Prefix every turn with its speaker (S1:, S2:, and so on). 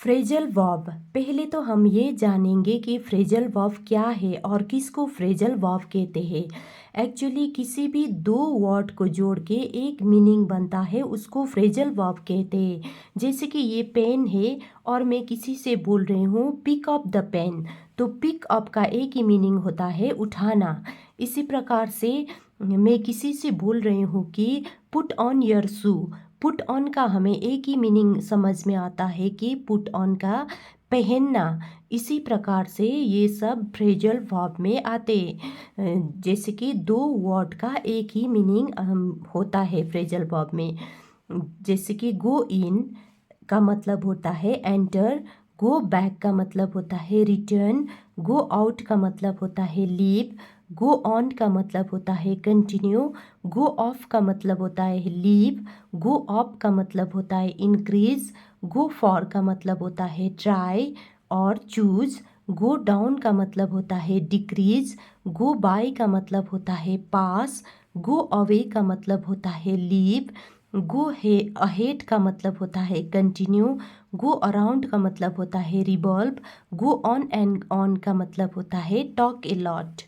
S1: Phrasal verb. पहले तो हम ये जानेंगे कि फ्रेजल वर्ब क्या है और किसको फ्रेजल वर्ब कहते हैं। एक्चुअली किसी भी दो वर्ड को जोड़ के एक मीनिंग बनता है, उसको फ्रेजल वर्ब कहते हैं। जैसे कि ये पेन है और मैं किसी से बोल रही हूँ पिक अप द पेन, तो पिक अप का एक ही मीनिंग होता है उठाना। इसी प्रकार से मैं किसी से बोल रही हूँ कि put on your shoe, put on का हमें एक ही मीनिंग समझ में आता है कि पुट ऑन का पहनना। इसी प्रकार से ये सब फ्रेजल वर्ब में आते जैसे कि दो वर्ड का एक ही मीनिंग होता है फ्रेजल वर्ब में। जैसे कि गो इन का मतलब होता है एंटर, गो बैक का मतलब होता है रिटर्न, गो आउट का मतलब होता है लीव, गो ऑन का मतलब होता है कंटिन्यू, गो ऑफ का मतलब होता है लीव, गो अप का मतलब होता है इंक्रीज, गो फॉर का मतलब होता है ट्राई और चूज, गो डाउन का मतलब होता है डिक्रीज, गो बाय का मतलब होता है पास, गो अवे का मतलब होता है लीव, गो है अहेड का मतलब होता है कंटिन्यू, गो अराउंड का मतलब होता है revolve, go on and on का मतलब होता है टॉक ए लॉट।